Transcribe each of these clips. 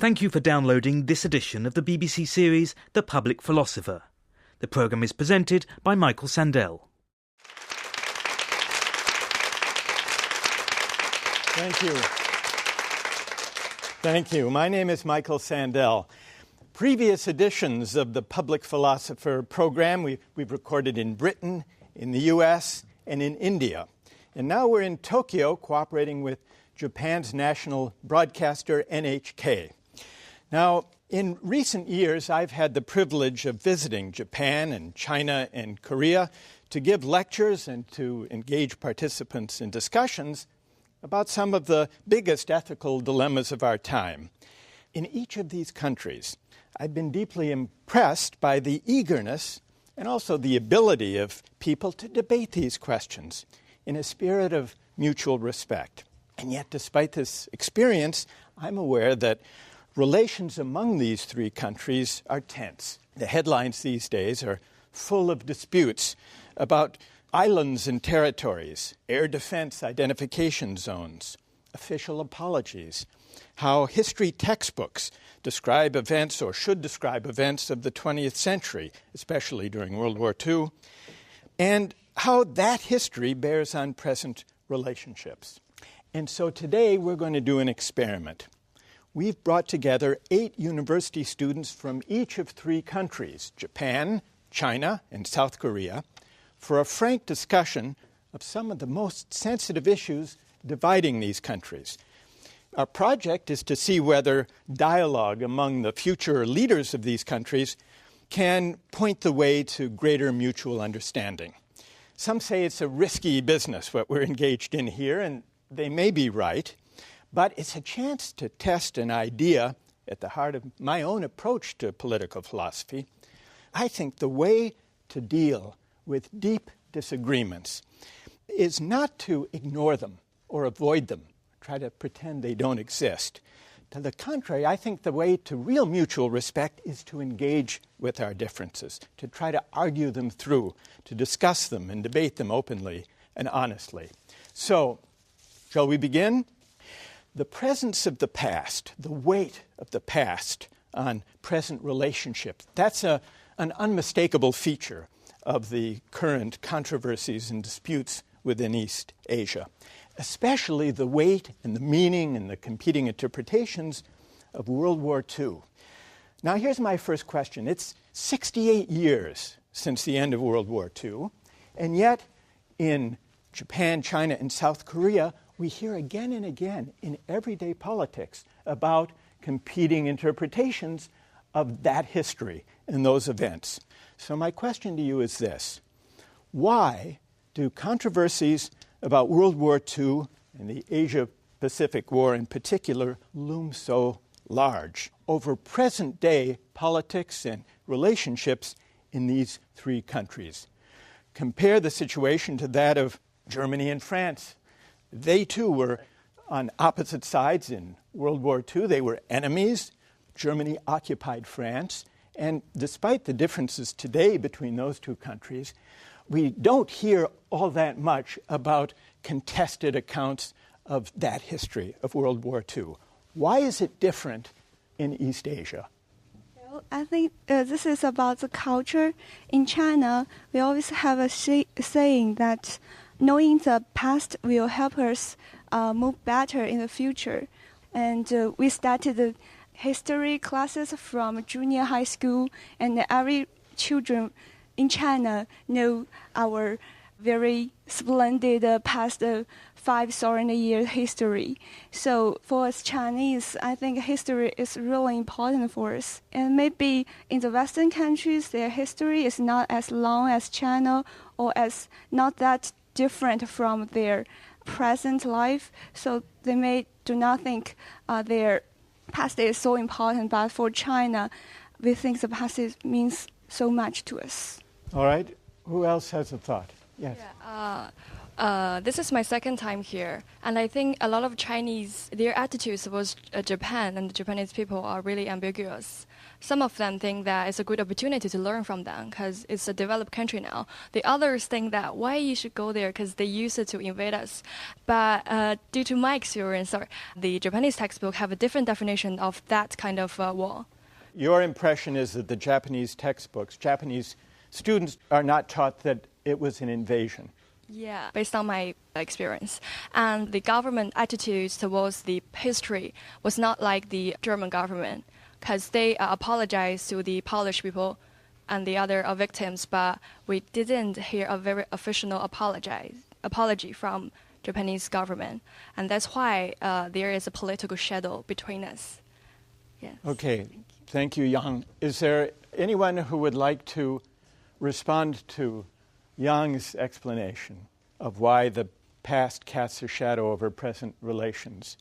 Thank you for downloading this edition of the BBC series The Public Philosopher. The programme is presented by Michael Sandel. Thank you. My name is Michael Sandel. Previous editions of the Public Philosopher program we've recorded in Britain, in the US, and in India. And now we're in Tokyo cooperating with Japan's national broadcaster NHK. Now, in recent years, I've had the privilege of visiting Japan and China and Korea to give lectures and to engage participants in discussions about some of the biggest ethical dilemmas of our time. In each of these countries, I've been deeply impressed by the eagerness and also the ability of people to debate these questions in a spirit of mutual respect. And yet, despite this experience, I'm aware that relations among these three countries are tense. The headlines these days are full of disputes about islands and territories, air defense identification zones, official apologies, how history textbooks describe events or should describe events of the 20th century, especially during World War II, and how that history bears on present relationships. And so today we're going to do an experiment. We've brought together 8 university students from each of 3 countries, Japan, China, and South Korea, for a frank discussion of some of the most sensitive issues dividing these countries. Our project is to see whether dialogue among the future leaders of these countries can point the way to greater mutual understanding. Some say it's a risky business, what we're engaged in here, and they may be right. But it's a chance to test an idea at the heart of my own approach to political philosophy. I think the way to deal with deep disagreements is not to ignore them or avoid them, try to pretend they don't exist. To the contrary, I think the way to real mutual respect is to engage with our differences, to try to argue them through, to discuss them and debate them openly and honestly. So, shall we begin? The presence of the past, the weight of the past on present relationships, that's an unmistakable feature of the current controversies and disputes within East Asia, especially the weight and the meaning and the competing interpretations of World War II. Now, here's my first question. It's 68 years since the end of World War II, and yet in Japan, China, and South Korea, we hear again and again in everyday politics about competing interpretations of that history and those events. So my question to you is this: why do controversies about World War II and the Asia-Pacific War in particular loom so large over present-day politics and relationships in these 3 countries? Compare the situation to that of Germany and France. They, too, were on opposite sides in World War II. They were enemies. Germany occupied France. And despite the differences today between those 2 countries, we don't hear all that much about contested accounts of that history of World War II. Why is it different in East Asia? Well, I think this is about the culture. In China, we always have a saying that knowing the past will help us move better in the future. And we started the history classes from junior high school, and every children in China know our very splendid past 5,000-year history. So for us Chinese, I think history is really important for us. And maybe in the Western countries, their history is not as long as China, or as not that different from their present life, so they may do not think their past is so important, but for China, we think the past means so much to us. All right. Who else has a thought? Yes. This is my second time here, and I think a lot of Chinese, their attitudes towards Japan and the Japanese people are really ambiguous. Some of them think that it's a good opportunity to learn from them because it's a developed country now. The others think that why you should go there because they used it to invade us. But due to my experience, the Japanese textbook have a different definition of that kind of war. Your impression is that the Japanese textbooks, Japanese students are not taught that it was an invasion. Yeah, based on my experience. And the government attitudes towards the history was not like the German government, because they apologized to the Polish people and the other victims, but we didn't hear a very official apology from Japanese government. And that's why there is a political shadow between us. Yes. Okay, thank you, Yang. Is there anyone who would like to respond to Yang's explanation of why the past casts a shadow over present relations?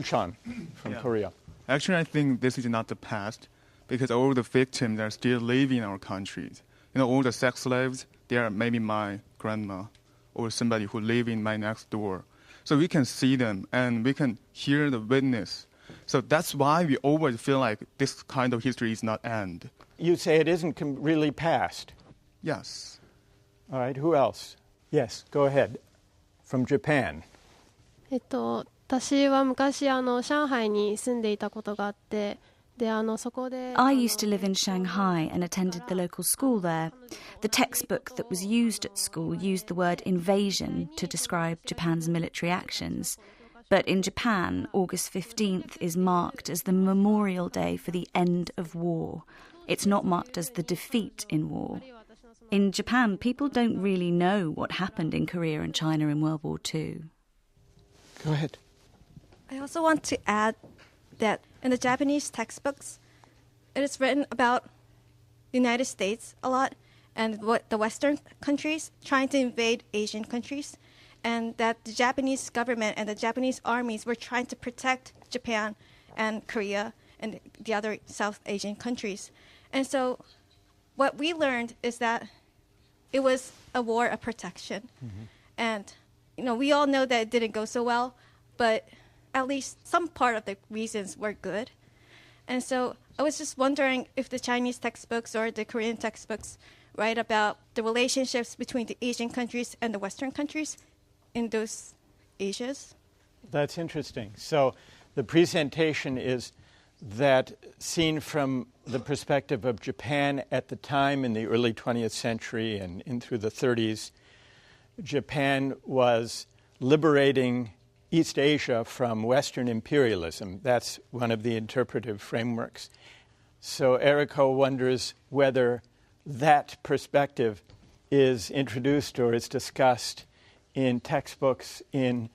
Chon from Korea. Actually, I think this is not the past, because all the victims are still living in our countries. All the sex slaves, they are maybe my grandma or somebody who live in my next door. So we can see them and we can hear the witness. So that's why we always feel like this kind of history is not end. You say it isn't really past. Yes. All right, who else? Yes, go ahead. From Japan. 私は昔上海に住んでいたことがあって、そこで I used to live in Shanghai and attended the local school there. The textbook that was used at school used the word invasion to describe Japan's military actions. But in Japan, August 15th is marked as the memorial day for the end of war. It's not marked as the defeat in war. In Japan, people don't really know what happened in Korea and China in World War II. Go ahead. I also want to add that in the Japanese textbooks, it is written about the United States a lot and what the Western countries trying to invade Asian countries, and that the Japanese government and the Japanese armies were trying to protect Japan and Korea and the other South Asian countries. And so what we learned is that it was a war of protection. Mm-hmm. And, we all know that it didn't go so well, but at least some part of the reasons were good. And so I was just wondering if the Chinese textbooks or the Korean textbooks write about the relationships between the Asian countries and the Western countries in those Asias. That's interesting. So the presentation is that seen from the perspective of Japan at the time in the early 20th century and in through the 30s, Japan was liberating East Asia from Western imperialism. That's one of the interpretive frameworks. So Eriko wonders whether that perspective is introduced or is discussed in textbooks in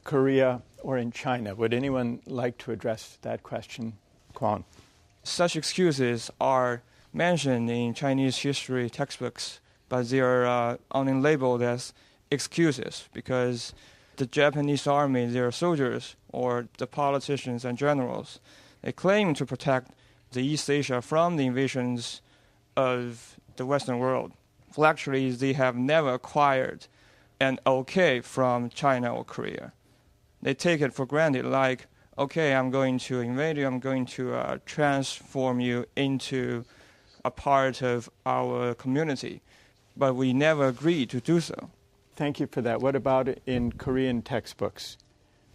Korea or in China. Would anyone like to address that question? Kwon. Such excuses are mentioned in Chinese history textbooks, but they are only labeled as excuses because the Japanese army, their soldiers, or the politicians and generals, they claim to protect the East Asia from the invasions of the Western world. Well, actually, they have never acquired an okay from China or Korea. They take it for granted, like, okay, I'm going to invade you, I'm going to transform you into a part of our community. But we never agreed to do so. Thank you for that. What about in Korean textbooks?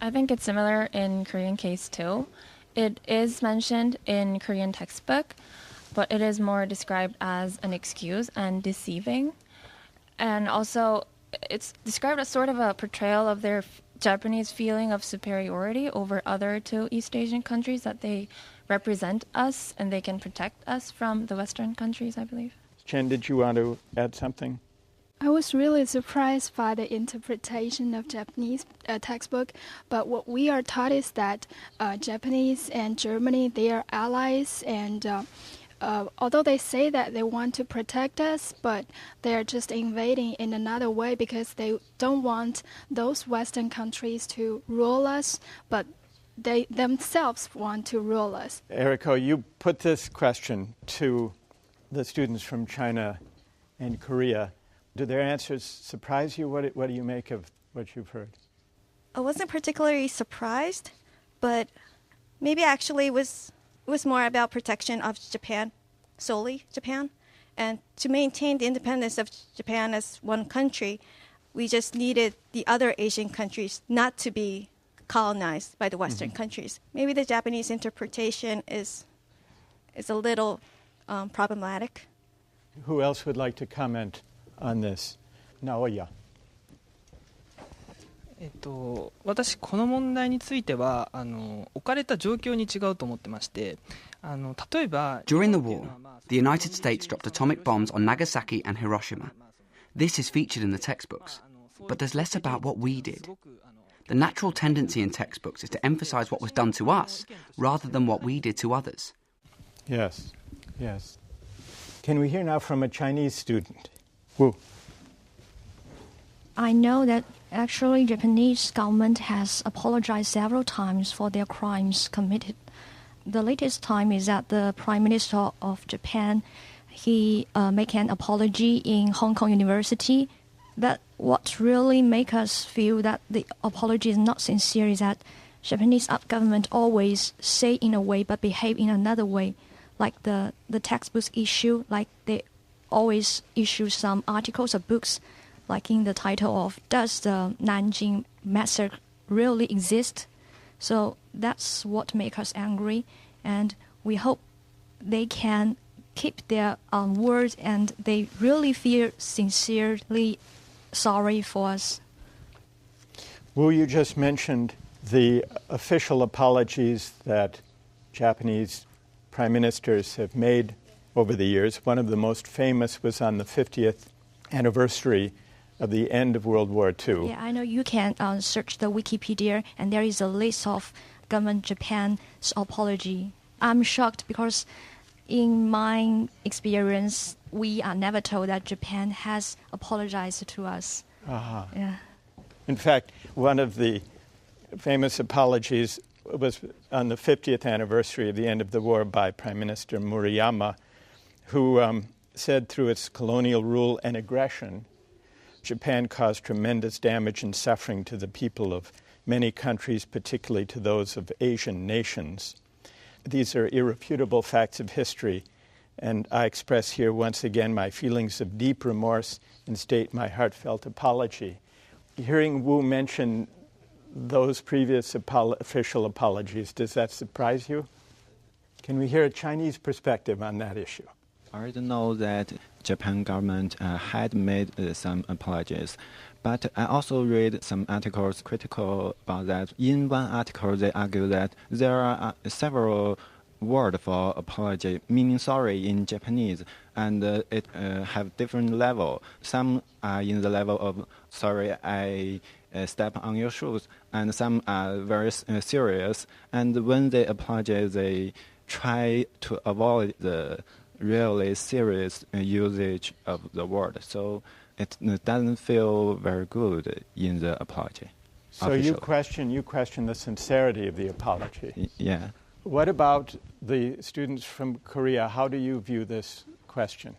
I think it's similar in Korean case too. It is mentioned in Korean textbook, but it is more described as an excuse and deceiving. And also, it's described as sort of a portrayal of their Japanese feeling of superiority over other two East Asian countries, that they represent us and they can protect us from the Western countries, I believe. Chen, did you want to add something? I was really surprised by the interpretation of Japanese textbook, but what we are taught is that Japanese and Germany, they are allies, and although they say that they want to protect us, but they are just invading in another way because they don't want those Western countries to rule us, but they themselves want to rule us. Eriko, you put this question to the students from China and Korea. Do their answers surprise you? What do you make of what you've heard? I wasn't particularly surprised, but maybe actually it was more about protection of Japan, solely Japan. And to maintain the independence of Japan as one country, we just needed the other Asian countries not to be colonized by the Western countries. Maybe the Japanese interpretation is a little problematic. Who else would like to comment on this? Naoya. 私この問題については置かれた状況に違うと思ってまして例えば During the war, the United States dropped atomic bombs on Nagasaki and Hiroshima. This is featured in the textbooks, but there's less about what we did. The natural tendency in textbooks is to emphasize what was done to us rather than what we did to others. Yes, yes. Can we hear now from a Chinese student? Wu. I know that actually Japanese government has apologized several times for their crimes committed. The latest time is that the Prime Minister of Japan, he make an apology in Hong Kong University. But what really make us feel that the apology is not sincere is that Japanese government always say in a way but behave in another way. Like the textbooks issue, like they always issue some articles or books, like in the title of Does the Nanjing Massacre Really Exist? So that's what makes us angry, and we hope they can keep their words and they really feel sincerely sorry for us. Wu, you just mentioned the official apologies that Japanese prime ministers have made over the years. One of the most famous was on the 50th anniversary of the end of World War II. Yeah, I know you can search the Wikipedia, and there is a list of government Japan's apology. I'm shocked because in my experience, we are never told that Japan has apologized to us. Uh-huh. Yeah. In fact, one of the famous apologies was on the 50th anniversary of the end of the war by Prime Minister Murayama, who said through its colonial rule and aggression, Japan caused tremendous damage and suffering to the people of many countries, particularly to those of Asian nations. These are irrefutable facts of history, and I express here once again my feelings of deep remorse and state my heartfelt apology. Hearing Wu mention those previous official apologies, does that surprise you? Can we hear a Chinese perspective on that issue? I already know that Japan government had made some apologies, but I also read some articles critical about that. In one article, they argue that there are several words for apology, meaning sorry in Japanese, and it have different level. Some are in the level of sorry, I step on your shoes, and some are very serious. And when they apologize, they try to avoid the really serious usage of the word. So it doesn't feel very good in the apology. So you question the sincerity of the apology. Yeah. What about the students from Korea? How do you view this question?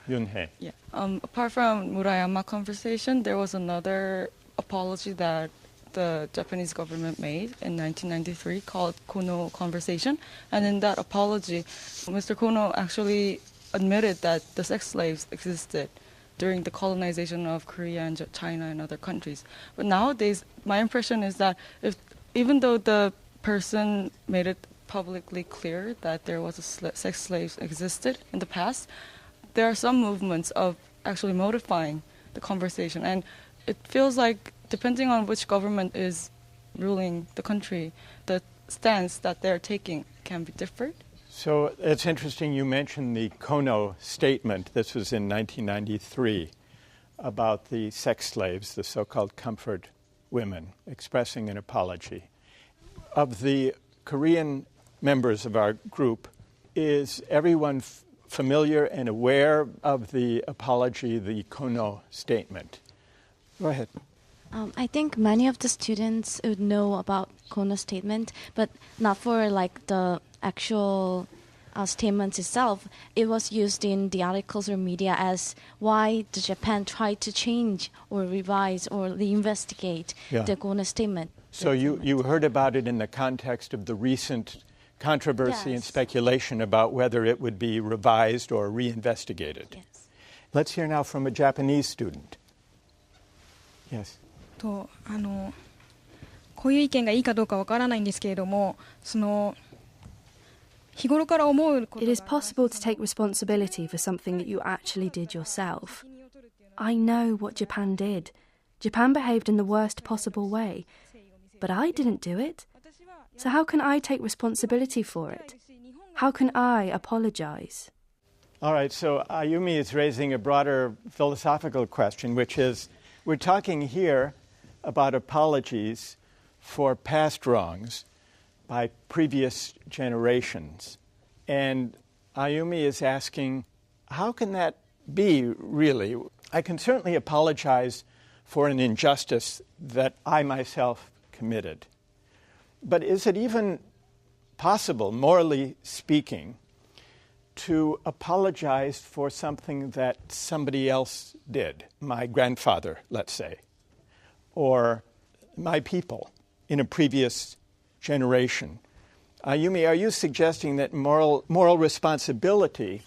Yunhee. Yeah. Apart from Murayama conversation, there was another apology that the Japanese government made in 1993 called Kuno conversation. And in that apology, Mr. Kuno actually admitted that the sex slaves existed during the colonization of Korea and China and other countries. But nowadays, my impression is that even though the person made it publicly clear that there was sex slaves existed in the past, there are some movements of actually modifying the conversation. And it feels like depending on which government is ruling the country, the stance that they're taking can be different. So it's interesting you mentioned the Kuno statement. This was in 1993 about the sex slaves, the so-called comfort women, expressing an apology. Of the Korean members of our group, is everyone familiar and aware of the apology, the Kuno statement? Go ahead. I think many of the students would know about Kuno's statement, but not for like the actual statements itself, it was used in the articles or media as why the Japan tried to change or revise or reinvestigate the Kuno statement. So you heard about it in the context of the recent controversy and speculation about whether it would be revised or reinvestigated. Yes. Let's hear now from a Japanese student. Yes. こういう意見がいいかどうかわからないんですけれども、日頃から思うことが It is possible to take responsibility for something that you actually did yourself. I know what Japan did. Japan behaved in the worst possible way. But I didn't do it. So how can I take responsibility for it? How can I apologize? All right, so Ayumi is raising a broader philosophical question, which is, we're talking here about apologies for past wrongs by previous generations. And Ayumi is asking, how can that be, really? I can certainly apologize for an injustice that I myself committed. But is it even possible, morally speaking, to apologize for something that somebody else did? My grandfather, let's say, or my people in a previous generation. Ayumi, are you suggesting that moral responsibility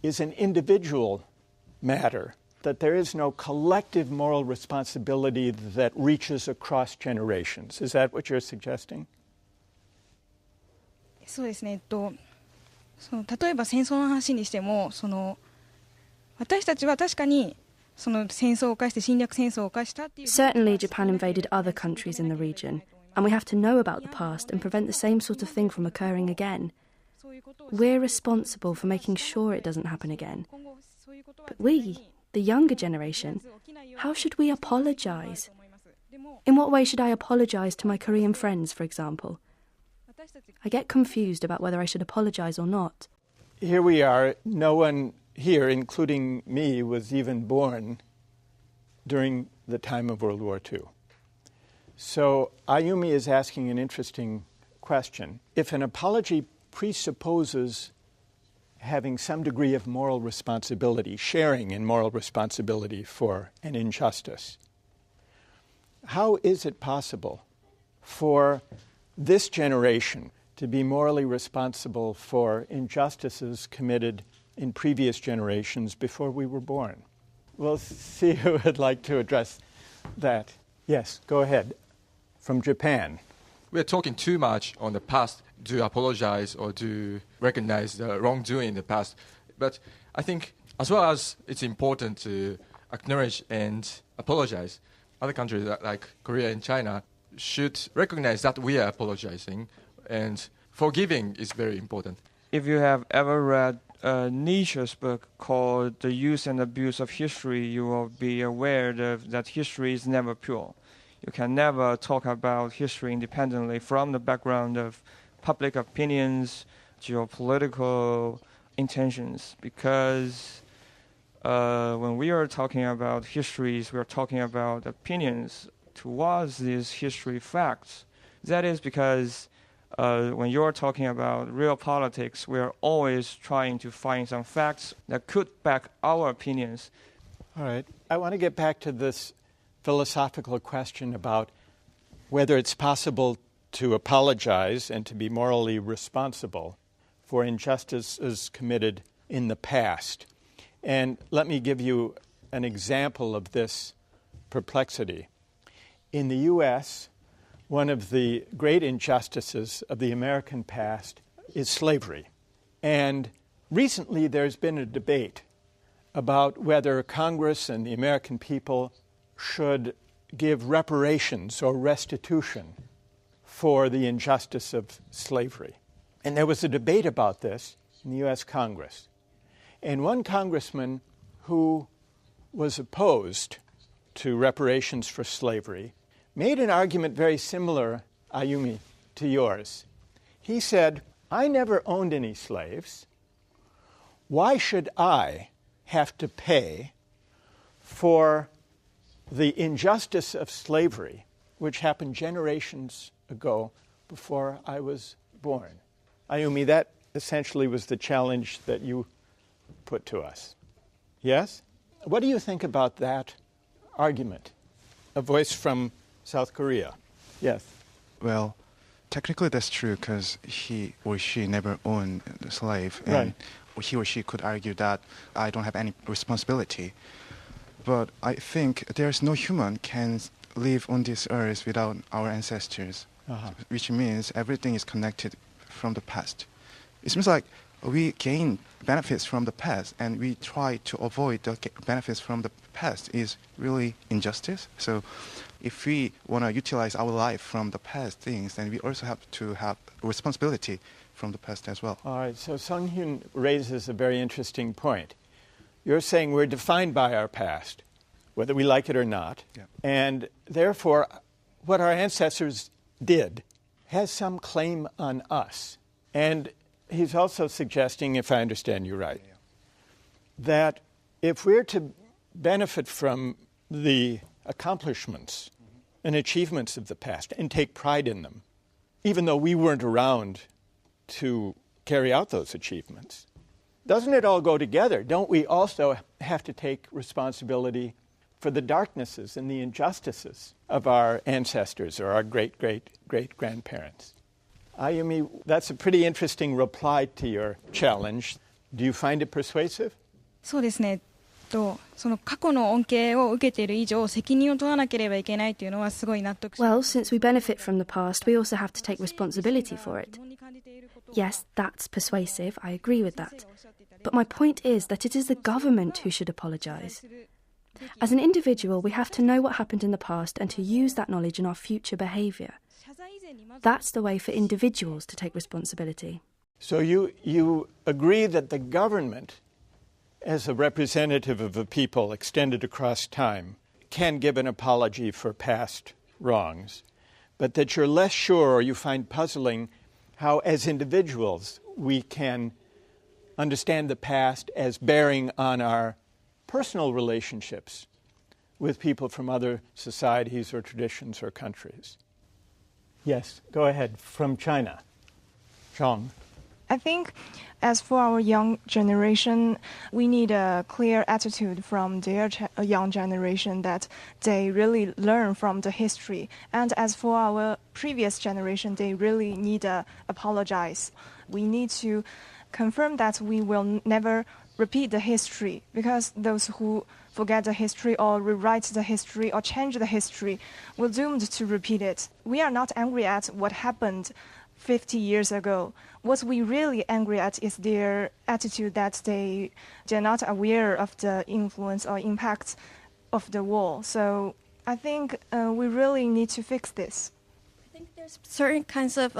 is an individual matter, that there is no collective moral responsibility that reaches across generations? Is that what you're suggesting? そうですね。例えば戦争の話にしても、私たちは確かに戦争を犯して侵略戦争を犯したっていう。Certainly, Japan invaded other countries in the region, and we have to know about the past and prevent the same sort of thing from occurring again. We're responsible for making sure it doesn't happen again. But we, the younger generation, how should we apologize? In what way should I apologize to my Korean friends, for example? I get confused about whether I should apologize or not. Here we are. No one here, including me, was even born during the time of World War II. So Ayumi is asking an interesting question. If an apology presupposes having some degree of moral responsibility, sharing in moral responsibility for an injustice, how is it possible for this generation to be morally responsible for injustices committed in previous generations before we were born? We'll see who would like to address that. Yes, go ahead. From Japan. We're talking too much on the past to apologize or to recognize the wrongdoing in the past. But I think as well as it's important to acknowledge and apologize, other countries like Korea and China should recognize that we are apologizing, and forgiving is very important. If you have ever read Nietzsche's book called The Use and Abuse of History, you will be aware that history is never pure. You can never talk about history independently from the background of public opinions, geopolitical intentions, because when we are talking about histories, we are talking about opinions towards these history facts. That is because when you're talking about real politics, we are always trying to find some facts that could back our opinions. All right. I want to get back to this philosophical question about whether it's possible to apologize and to be morally responsible for injustices committed in the past. And let me give you an example of this perplexity. In the U.S., one of the great injustices of the American past is slavery. And recently there's been a debate about whether Congress and the American people should give reparations or restitution for the injustice of slavery. And there was a debate about this in the U.S. Congress. And one congressman who was opposed to reparations for slavery made an argument very similar, Ayumi, to yours. He said, I never owned any slaves. Why should I have to pay for the injustice of slavery, which happened generations ago before I was born? Ayumi, that essentially was the challenge that you put to us. Yes? What do you think about that argument? A voice from South Korea. Yes. Well, technically that's true because he or she never owned the slave. And he or she could argue that I don't have any responsibility. But I think there's no human can live on this earth without our ancestors, which means everything is connected from the past. It seems like we gain benefits from the past and we try to avoid the benefits from the past is really injustice. So if we want to utilize our life from the past things, then we also have to have responsibility from the past as well. All right, so Sung-hyun raises a very interesting point. You're saying we're defined by our past, whether we like it or not, and therefore what our ancestors did has some claim on us. And he's also suggesting, if I understand you right, that if we're to benefit from the accomplishments and achievements of the past and take pride in them, even though we weren't around to carry out those achievements, doesn't it all go together? Don't we also have to take responsibility for the darknesses and the injustices of our ancestors or our great-great-great-grandparents? Ayumi, that's a pretty interesting reply to your challenge. Do you find it persuasive? そうですね。その過去の恩恵を受けている以上、責任を取らなければいけないというのはすごい納得します。Well, since we benefit from the past, we also have to take responsibility for it. Yes, that's persuasive. I agree with that. But my point is that it is the government who should apologise. As an individual, we have to know what happened in the past and to use that knowledge in our future behaviour. That's the way for individuals to take responsibility. So you agree that the government, as a representative of the people extended across time, can give an apology for past wrongs, but that you're less sure or you find puzzling how, as individuals, we can understand the past as bearing on our personal relationships with people from other societies or traditions or countries. Yes, go ahead. From China. Chon. I think as for our young generation, we need a clear attitude from their young generation that they really learn from the history. And as for our previous generation, they really need to apologize. We need to confirm that we will never repeat the history, because those who forget the history or rewrite the history or change the history will doomed to repeat it. We are not angry at what happened 50 years ago. What we really angry at is their attitude that they're not aware of the influence or impact of the war. So I think we really need to fix this. I think there's certain kinds of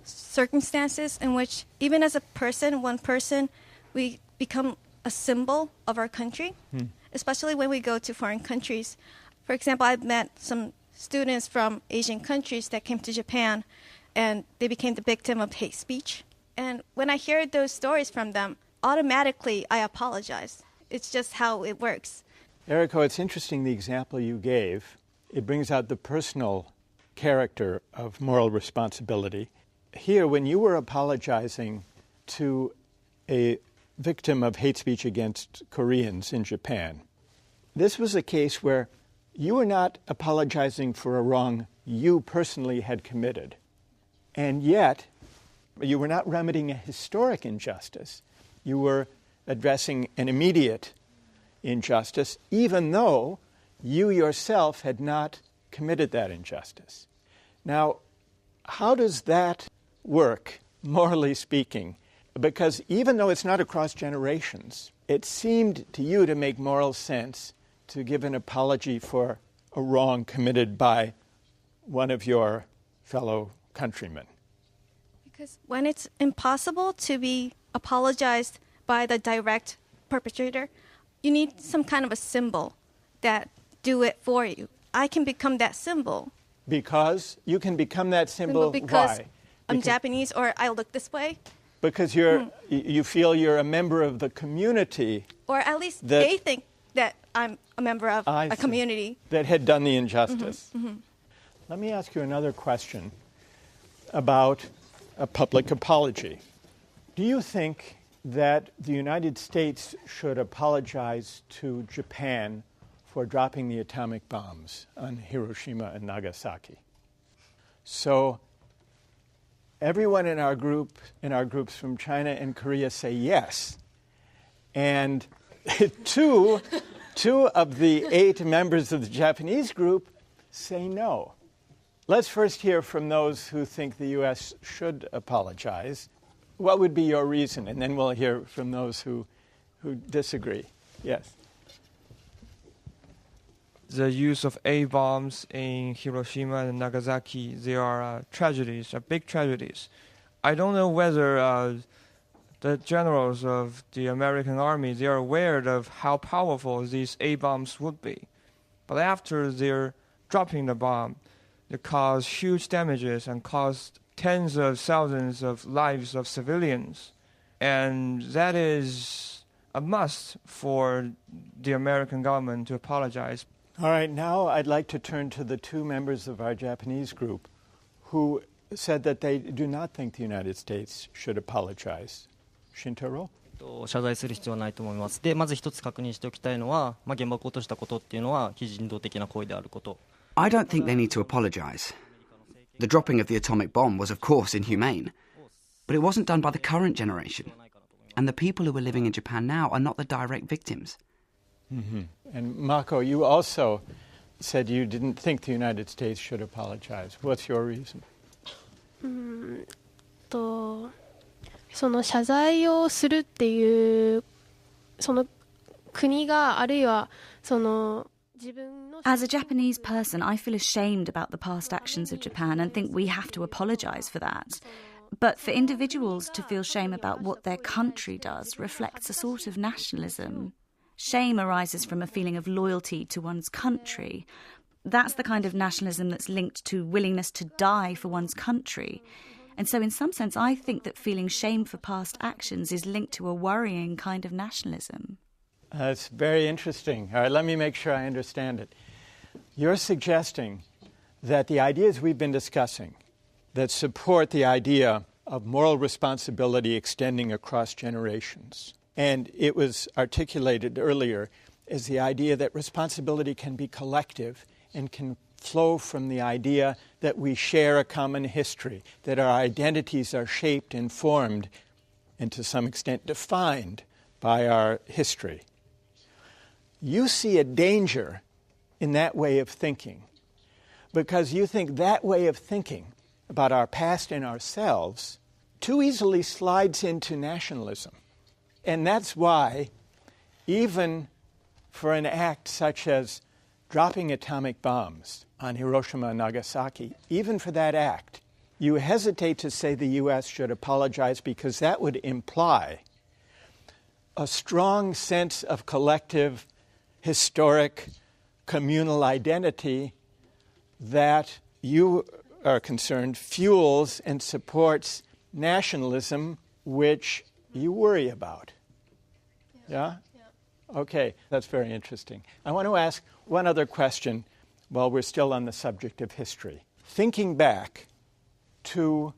circumstances in which even as a person, one person, we become a symbol of our country, especially when we go to foreign countries. For example, I've met some students from Asian countries that came to Japan and they became the victim of hate speech. And when I hear those stories from them, automatically I apologize. It's just how it works. Eriko, it's interesting the example you gave. It brings out the personal character of moral responsibility. Here, when you were apologizing to a victim of hate speech against Koreans in Japan, this was a case where you were not apologizing for a wrong you personally had committed. And yet, you were not remedying a historic injustice. You were addressing an immediate injustice, even though you yourself had not committed that injustice. Now, how does that work, morally speaking? Because even though it's not across generations, it seemed to you to make moral sense to give an apology for a wrong committed by one of your fellow countrymen. Because when it's impossible to be apologized by the direct perpetrator, you need some kind of a symbol that do it for you. I can become that symbol. Because you can become that symbol, because why? I'm Japanese or I look this way. Because you feel you're a member of the community. Or at least they think that I'm a member of a community that had done the injustice. Let me ask you another question about a public apology. Do you think that the United States should apologize to Japan for dropping the atomic bombs on Hiroshima and Nagasaki? So everyone in our groups from China and Korea say yes. And two of the 8 members of the Japanese group say no. Let's first hear from those who think the U.S. should apologize. What would be your reason? And then we'll hear from those who disagree. Yes. The use of A-bombs in Hiroshima and Nagasaki, they are tragedies, big tragedies. I don't know whether the generals of the American army, they are aware of how powerful these A-bombs would be. But after they're dropping the bomb, they cause huge damages and cost tens of thousands of lives of civilians. And that is a must for the American government to apologize. All right, now I'd like to turn to the 2 members of our Japanese group who said that they do not think the United States should apologize. Shintaro? 謝罪する必要はないと思います。で、まず一つ確認しておきたいのは、原爆を落としたことっていうのは非人道的な行為であること。I don't think they need to apologize. The dropping of the atomic bomb was, of course, inhumane. But it wasn't done by the current generation. And the people who are living in Japan now are not the direct victims. Mm-hmm. And Mako, you also said you didn't think the United States should apologize. What's your reason? その謝罪をするっていうその国があるいはその As a Japanese person, I feel ashamed about the past actions of Japan and think we have to apologize for that. But for individuals to feel shame about what their country does reflects a sort of nationalism. Shame arises from a feeling of loyalty to one's country. That's the kind of nationalism that's linked to willingness to die for one's country. And so in some sense, I think that feeling shame for past actions is linked to a worrying kind of nationalism. That's very interesting. All right, let me make sure I understand it. You're suggesting that the ideas we've been discussing that support the idea of moral responsibility extending across generations, and it was articulated earlier as the idea that responsibility can be collective and can flow from the idea that we share a common history, that our identities are shaped and formed and to some extent defined by our history. You see a danger in that way of thinking because you think that way of thinking about our past and ourselves too easily slides into nationalism. And that's why, even for an act such as dropping atomic bombs on Hiroshima and Nagasaki, even for that act, you hesitate to say the U.S. should apologize because that would imply a strong sense of collective, historic, communal identity that you are concerned fuels and supports nationalism, which you worry about. Yeah? Okay, that's very interesting. I want to ask one other question while we're still on the subject of history. Thinking back to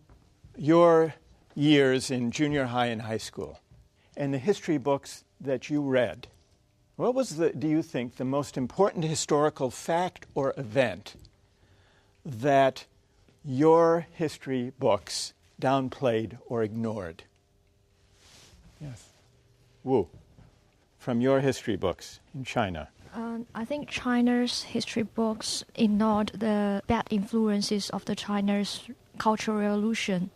your years in junior high and high school and the history books that you read, what was, do you think, the most important historical fact or event that your history books downplayed or ignored? Yes. Wu, from your history books in China. I think China's history books ignored the bad influences of the China's Cultural Revolution.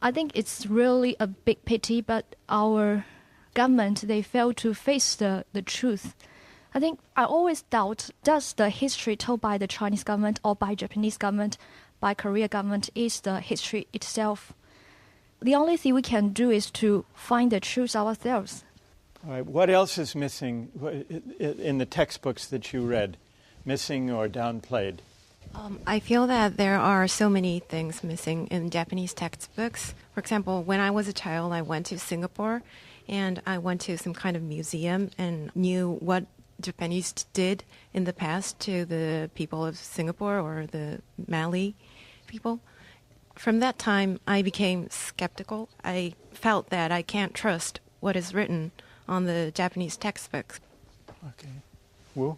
I think it's really a big pity, but our government, they failed to face the truth. I think I always doubt, does the history told by the Chinese government or by Japanese government, by Korea government, is the history itself? The only thing we can do is to find the truth ourselves. All right. What else is missing in the textbooks that you read, missing or downplayed? I feel that there are so many things missing in Japanese textbooks. For example, when I was a child, I went to Singapore, and I went to some kind of museum and knew what Japanese did in the past to the people of Singapore or the Malay people. From that time, I became skeptical. I felt that I can't trust what is written on the Japanese textbooks. Okay. Wu?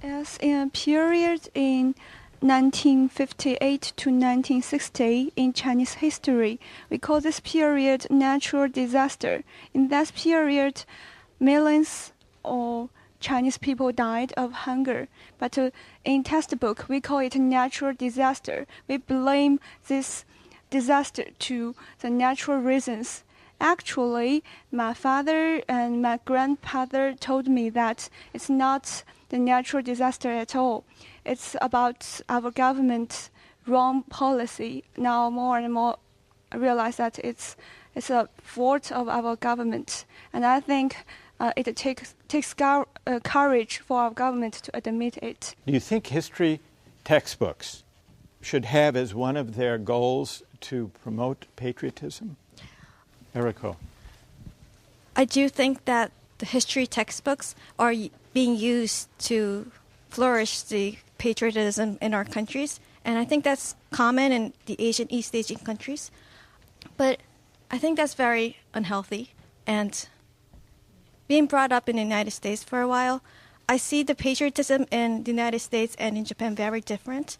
As in a period in 1958 to 1960 in Chinese history, we call this period natural disaster. In that period, millions of Chinese people died of hunger. But in textbook, we call it natural disaster. We blame this disaster to the natural reasons. Actually, my father and my grandfather told me that it's not the natural disaster at all. It's about our government's wrong policy. Now more and more I realize that it's a fault of our government. And I think it takes courage for our government to admit it. Do you think history textbooks should have as one of their goals to promote patriotism? Eriko. I do think that the history textbooks are being used to flourish the patriotism in our countries, and I think that's common in the East Asian countries. But I think that's very unhealthy, and being brought up in the United States for a while, I see the patriotism in the United States and in Japan very different.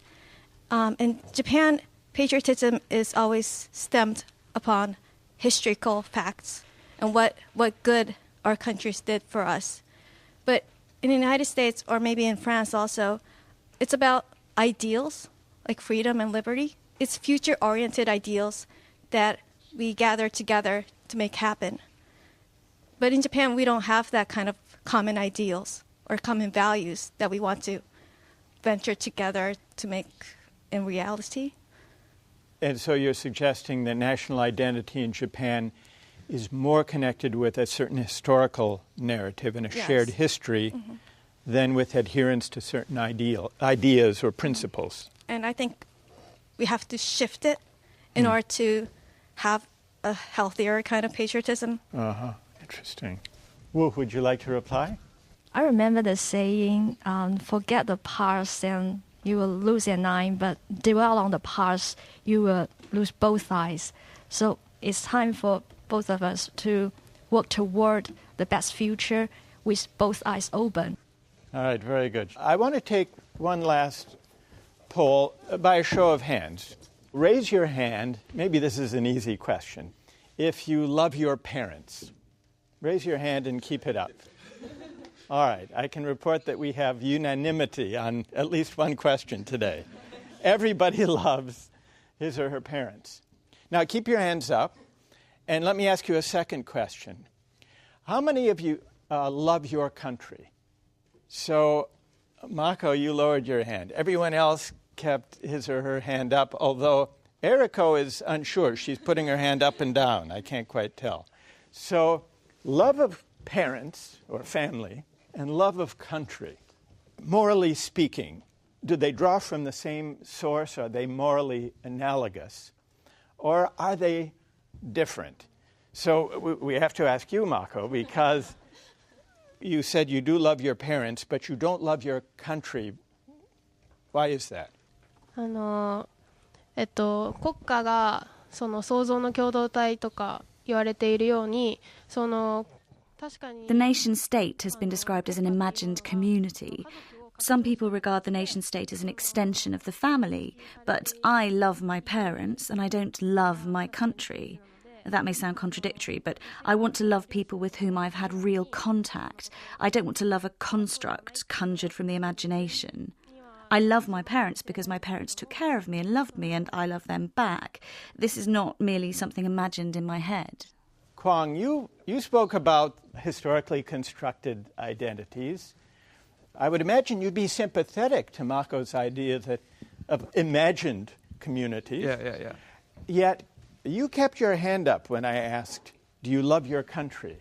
In Japan, patriotism is always stemmed upon historical facts and what good our countries did for us. But in the United States, or maybe in France also, it's about ideals like freedom and liberty. It's future-oriented ideals that we gather together to make happen. But in Japan, we don't have that kind of common ideals or common values that we want to venture together to make in reality. And so you're suggesting that national identity in Japan is more connected with a certain historical narrative and a shared history than with adherence to certain ideas or principles. And I think we have to shift it in order to have a healthier kind of patriotism. Interesting. Wu, would you like to reply? I remember the saying, forget the past and you will lose an eye, but dwell on the past, you will lose both eyes. So it's time for both of us to work toward the best future with both eyes open. All right, very good. I want to take one last poll by a show of hands. Raise your hand. Maybe this is an easy question. If you love your parents, raise your hand and keep it up. All right, I can report that we have unanimity on at least one question today. Everybody loves his or her parents. Now, keep your hands up, and let me ask you a second question. How many of you love your country? So, Mako, you lowered your hand. Everyone else kept his or her hand up, although Eriko is unsure. She's putting her hand up and down. I can't quite tell. So, love of parents or family and love of country, morally speaking, do they draw from the same source? Are they morally analogous? Or are they different? So we have to ask you, Mako, because you said you do love your parents, but you don't love your country. Why is that? 国家がその創造の共同体とか言われているように、その The nation state has been described as an imagined community. Some people regard the nation state as an extension of the family, but I love my parents and I don't love my country. That may sound contradictory, but I want to love people with whom I've had real contact. I don't want to love a construct conjured from the imagination. I love my parents because my parents took care of me and loved me, and I love them back. This is not merely something imagined in my head. Kwang, you spoke about historically constructed identities. I would imagine you'd be sympathetic to Mako's idea of imagined communities. Yeah. Yet, you kept your hand up when I asked, do you love your country?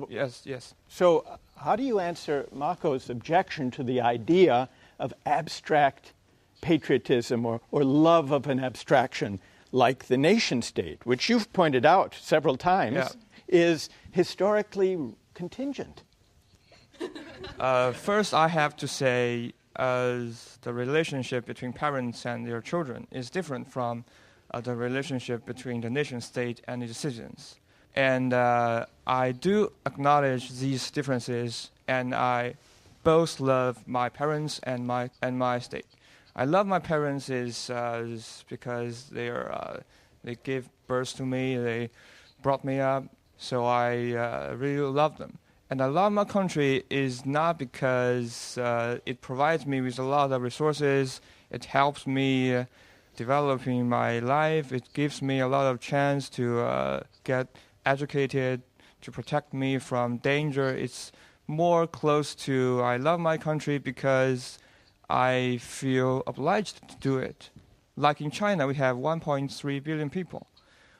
Yes. So, how do you answer Mako's objection to the idea of abstract patriotism or love of an abstraction like the nation state, which you've pointed out several times, is historically contingent? First, I have to say, the relationship between parents and their children is different from the relationship between the nation state and its citizens. And I do acknowledge these differences, and I both love my parents and my state. I love my parents is because they gave birth to me, they brought me up, so I really love them. And I love my country is not because it provides me with a lot of resources, it helps me developing my life, it gives me a lot of chance to get educated, to protect me from danger. It's more close to I love my country because I feel obliged to do it. Like in China, we have 1.3 billion people.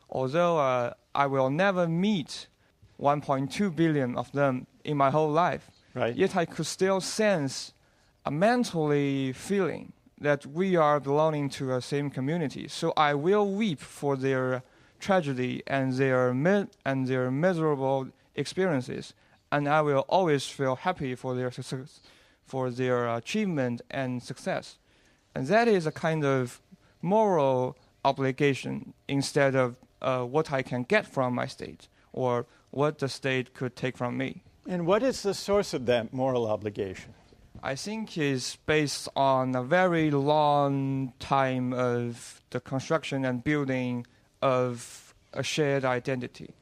Although I will never meet 1.2 billion of them in my whole life, yet I could still sense a mentally feeling that we are belonging to the same community. So I will weep for their tragedy and their miserable experiences, and I will always feel happy for their success, for their achievement and success. And that is a kind of moral obligation instead of what I can get from my state or what the state could take from me. And what is the source of that moral obligation? I think it's based on a very long time of the construction and building of a shared identity.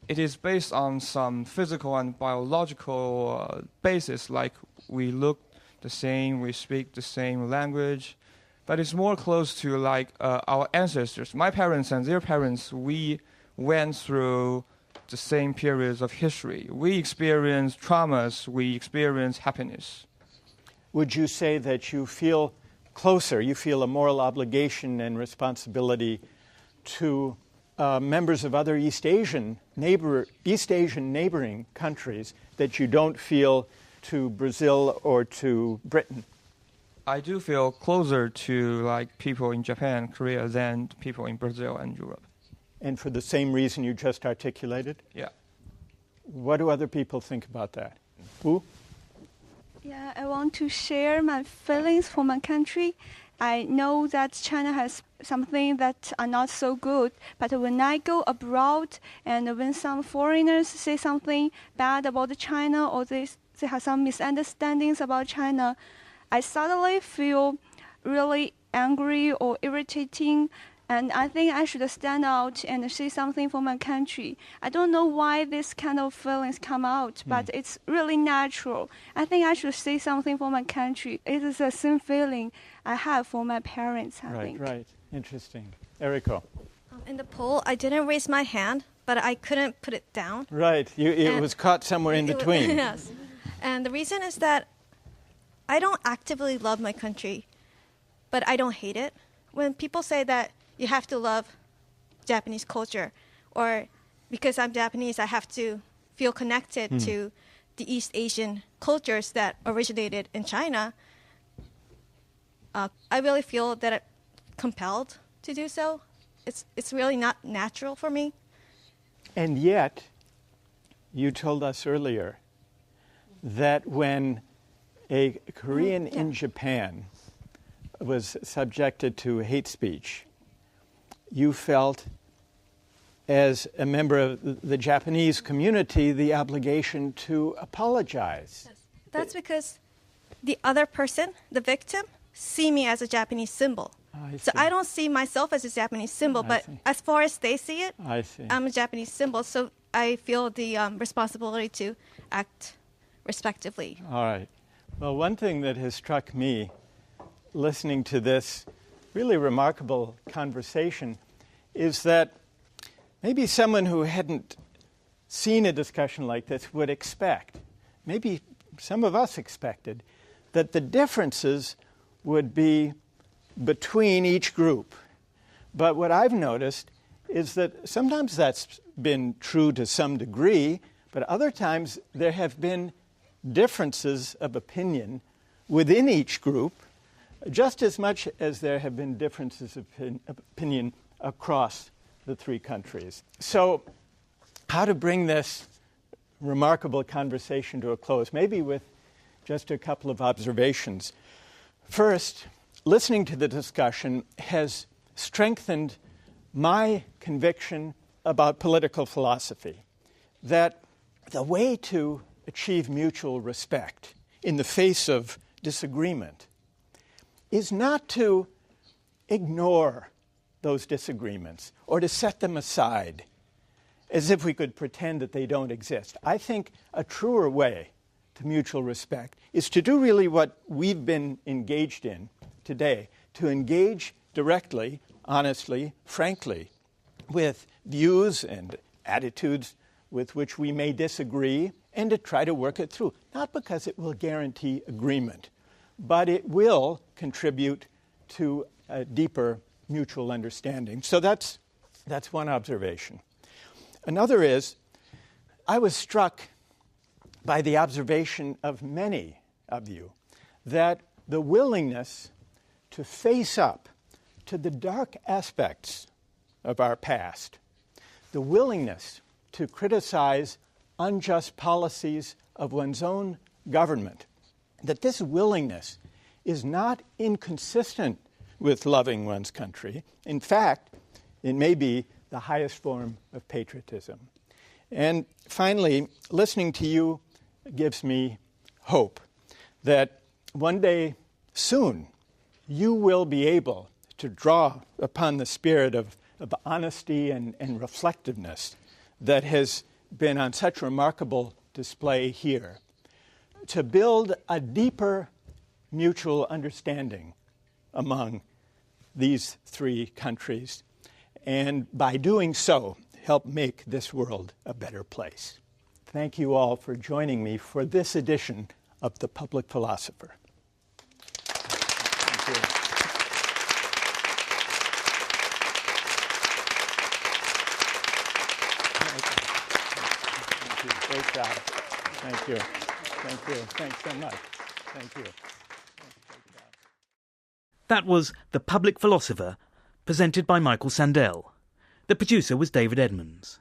It is based on some physical and biological basis, like we look the same, we speak the same language, but it's more close to like our ancestors. My parents and their parents, we went through the same periods of history. We experienced traumas, we experienced happiness. Would you say that you feel closer, you feel a moral obligation and responsibility to members of other East Asian neighboring countries that you don't feel to Brazil or to Britain? I do feel closer to like people in Japan, Korea than people in Brazil and Europe. And for the same reason you just articulated? Yeah. What do other people think about that? Who? Yeah, I want to share my feelings for my country. I know that China has something that are not so good, but when I go abroad and when some foreigners say something bad about China or they have some misunderstandings about China, I suddenly feel really angry or irritating, and I think I should stand out and say something for my country. I don't know why this kind of feelings come out, but it's really natural. I think I should say something for my country. It is the same feeling I have for my parents, I think. Right. Interesting. Eriko. In the poll, I didn't raise my hand, but I couldn't put it down. Right. It was caught somewhere in between. Yes. And the reason is that I don't actively love my country, but I don't hate it. When people say that you have to love Japanese culture, or because I'm Japanese, I have to feel connected to the East Asian cultures that originated in China, I really feel that I'm compelled to do so. It's really not natural for me. And yet, you told us earlier that when a Korean in Japan was subjected to hate speech, you felt, as a member of the Japanese community, the obligation to apologize. Yes. That's because the other person, the victim, see me as a Japanese symbol. So I don't see myself as a Japanese symbol, but as far as they see it, I'm a Japanese symbol. So I feel the responsibility to act respectively. All right. Well, one thing that has struck me listening to this really remarkable conversation is that maybe someone who hadn't seen a discussion like this would expect, maybe some of us expected, that the differences would be between each group. But what I've noticed is that sometimes that's been true to some degree, but other times there have been differences of opinion within each group, just as much as there have been differences of opinion across the three countries. So how to bring this remarkable conversation to a close? Maybe with just a couple of observations. First, listening to the discussion has strengthened my conviction about political philosophy, that the way to achieve mutual respect in the face of disagreement is not to ignore those disagreements or to set them aside as if we could pretend that they don't exist. I think a truer way to mutual respect is to do really what we've been engaged in today, to engage directly, honestly, frankly, with views and attitudes with which we may disagree, and to try to work it through. Not because it will guarantee agreement, but it will contribute to a deeper mutual understanding. So that's one observation. Another is, I was struck by the observation of many of you that the willingness to face up to the dark aspects of our past, the willingness to criticize unjust policies of one's own government, that this willingness is not inconsistent with loving one's country. In fact, it may be the highest form of patriotism. And finally, listening to you gives me hope that one day soon you will be able to draw upon the spirit of honesty and reflectiveness that has been on such remarkable display here, to build a deeper mutual understanding among these three countries, and by doing so, help make this world a better place. Thank you all for joining me for this edition of The Public Philosopher. Thank you. Great job. Thank you. Thank you. Thanks so much. Thank you. That was The Public Philosopher, presented by Michael Sandel. The producer was David Edmonds.